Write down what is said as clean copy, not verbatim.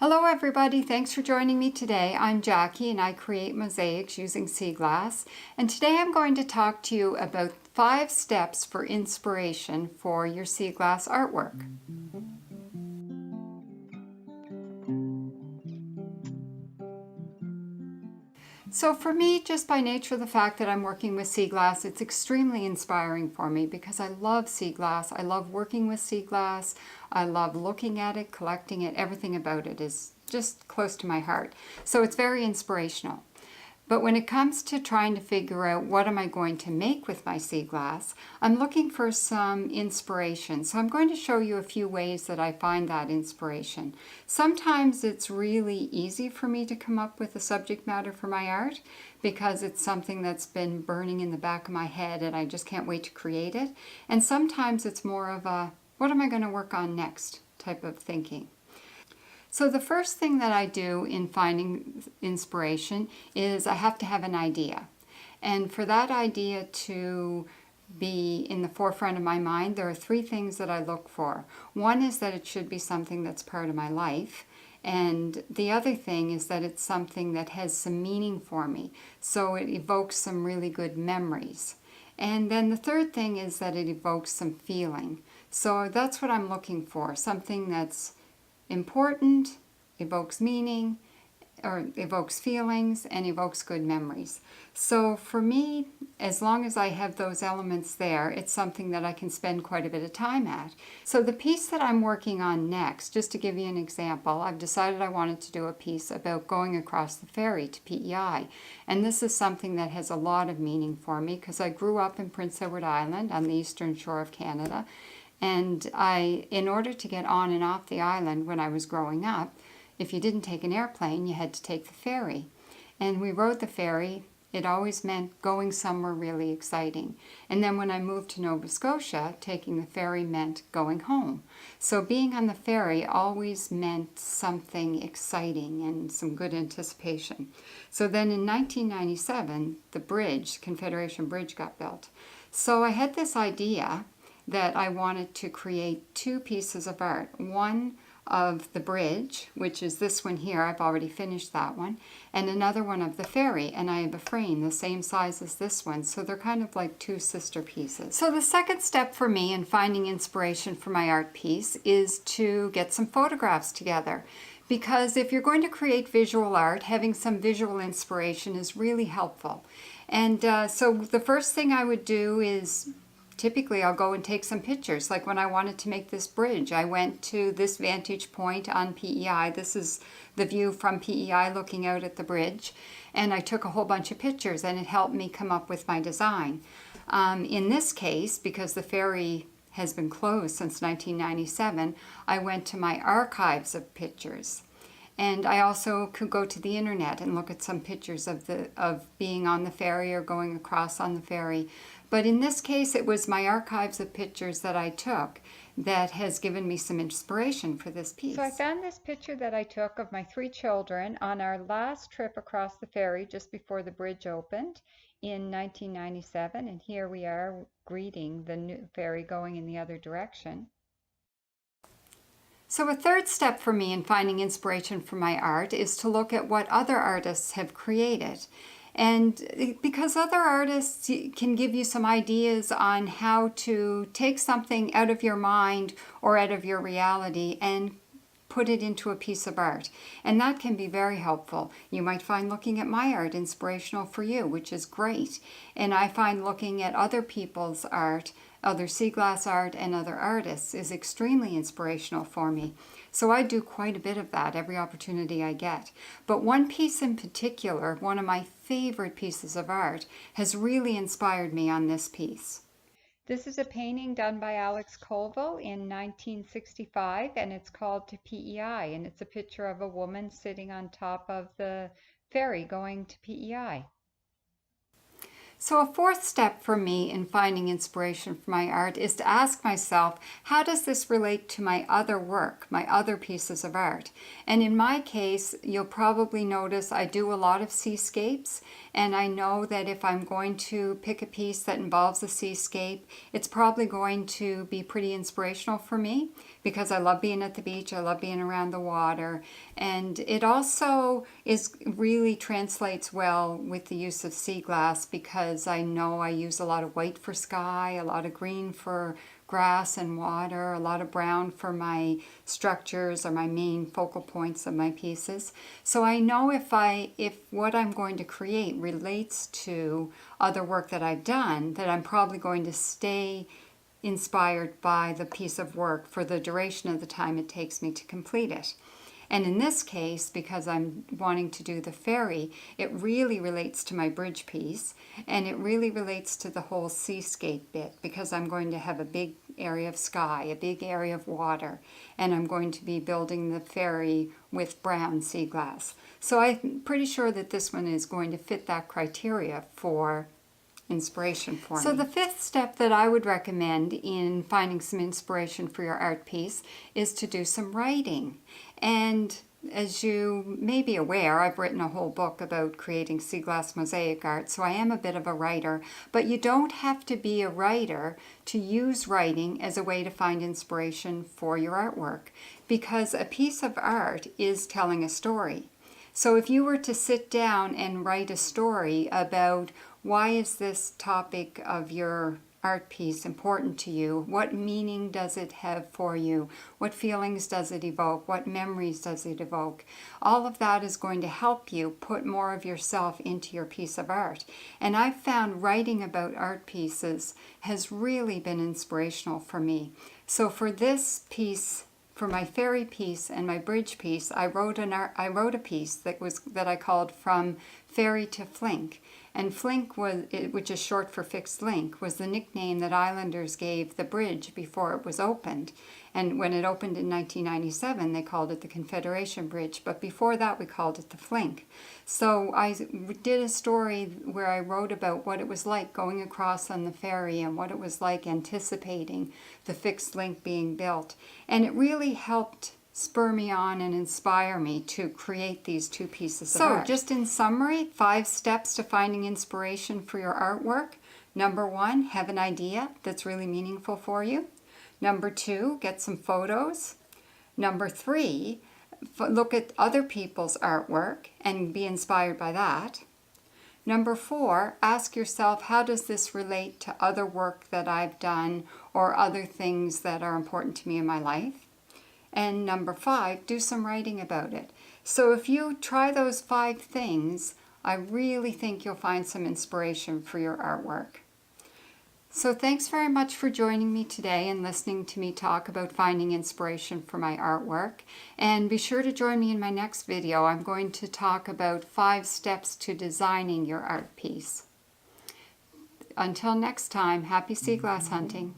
Hello everybody, thanks for joining me today. I'm Jackie and I create mosaics using sea glass. And today I'm going to talk to you about 5 steps for inspiration for your sea glass artwork. So for me, just by nature of the fact that I'm working with sea glass, it's extremely inspiring for me because I love sea glass. I love working with sea glass. I love looking at it, collecting it. Everything about it is just close to my heart. So it's very inspirational. But when it comes to trying to figure out what am I going to make with my sea glass, I'm looking for some inspiration. So I'm going to show you a few ways that I find that inspiration. Sometimes it's really easy for me to come up with a subject matter for my art because it's something that's been burning in the back of my head and I just can't wait to create it. And sometimes it's more of a, what am I going to work on next type of thinking. So the first thing that I do in finding inspiration is I have to have an idea. And for that idea to be in the forefront of my mind, there are 3 things that I look for. One is that it should be something that's part of my life. And the other thing is that it's something that has some meaning for me. So it evokes some really good memories. And then the third thing is that it evokes some feeling. So that's what I'm looking for, something that's important, evokes meaning, or evokes feelings, and evokes good memories. So for me, as long as I have those elements there, it's something that I can spend quite a bit of time at. So the piece that I'm working on next, just to give you an example, I've decided I wanted to do a piece about going across the ferry to PEI. And this is something that has a lot of meaning for me because I grew up in Prince Edward Island on the eastern shore of Canada. And in order to get on and off the island when I was growing up, if you didn't take an airplane, you had to take the ferry. And we rode the ferry. It always meant going somewhere really exciting. And then when I moved to Nova Scotia, taking the ferry meant going home. So being on the ferry always meant something exciting and some good anticipation. So then in 1997, the bridge, Confederation Bridge, got built. So I had this idea that I wanted to create 2 pieces of art. One of the bridge, which is this one here, I've already finished that one, and another one of the ferry, and I have a frame the same size as this one, so they're kind of like 2 sister pieces. So the second step for me in finding inspiration for my art piece is to get some photographs together. Because if you're going to create visual art, having some visual inspiration is really helpful. And so the first thing I would do is typically I'll go and take some pictures. Like when I wanted to make this bridge, I went to this vantage point on PEI. This is the view from PEI looking out at the bridge. And I took a whole bunch of pictures and it helped me come up with my design. In this case, because the ferry has been closed since 1997, I went to my archives of pictures. And I also could go to the internet and look at some pictures of being on the ferry or going across on the ferry. But in this case, it was my archives of pictures that I took that has given me some inspiration for this piece. So I found this picture that I took of my 3 children on our last trip across the ferry just before the bridge opened in 1997. And here we are greeting the new ferry going in the other direction. So a third step for me in finding inspiration for my art is to look at what other artists have created. And because other artists can give you some ideas on how to take something out of your mind or out of your reality and put it into a piece of art. And that can be very helpful. You might find looking at my art inspirational for you, which is great. And I find looking at other people's art, other sea glass art and other artists is extremely inspirational for me. So I do quite a bit of that every opportunity I get. But one piece in particular, one of my favorite pieces of art, has really inspired me on this piece. This is a painting done by Alex Colville in 1965, and it's called To PEI, and it's a picture of a woman sitting on top of the ferry going to PEI. So a fourth step for me in finding inspiration for my art is to ask myself, how does this relate to my other work, my other pieces of art? And in my case, you'll probably notice I do a lot of seascapes, and I know that if I'm going to pick a piece that involves a seascape, it's probably going to be pretty inspirational for me because I love being at the beach, I love being around the water, and it also really translates well with the use of sea glass because I know I use a lot of white for sky, a lot of green for grass and water, a lot of brown for my structures or my main focal points of my pieces. So I know if what I'm going to create relates to other work that I've done, that I'm probably going to stay inspired by the piece of work for the duration of the time it takes me to complete it. And in this case, because I'm wanting to do the ferry, it really relates to my bridge piece, and it really relates to the whole seascape bit because I'm going to have a big area of sky, a big area of water, and I'm going to be building the ferry with brown sea glass. So I'm pretty sure that this one is going to fit that criteria for inspiration for me. So the fifth step that I would recommend in finding some inspiration for your art piece is to do some writing. And as you may be aware, I've written a whole book about creating sea glass mosaic art, so I am a bit of a writer, but you don't have to be a writer to use writing as a way to find inspiration for your artwork, because a piece of art is telling a story. So if you were to sit down and write a story about why is this topic of your art piece important to you? What meaning does it have for you? What feelings does it evoke? What memories does it evoke? All of that is going to help you put more of yourself into your piece of art. And I've found writing about art pieces has really been inspirational for me. So for this piece, for my ferry piece and my bridge piece, I wrote a piece that I called From Ferry to Flink. And Flink, which is short for fixed link, was the nickname that islanders gave the bridge before it was opened. And when it opened in 1997, they called it the Confederation Bridge. But before that, we called it the Flink. So I did a story where I wrote about what it was like going across on the ferry and what it was like anticipating the fixed link being built. And it really helped spur me on and inspire me to create these two pieces of art. So just in summary, 5 steps to finding inspiration for your artwork. Number 1, have an idea that's really meaningful for you. Number 2, get some photos. Number 3, look at other people's artwork and be inspired by that. Number 4, ask yourself, how does this relate to other work that I've done or other things that are important to me in my life? And number 5, do some writing about it. So if you try those 5 things, I really think you'll find some inspiration for your artwork. So thanks very much for joining me today and listening to me talk about finding inspiration for my artwork. And be sure to join me in my next video. I'm going to talk about 5 steps to designing your art piece. Until next time, happy sea glass hunting.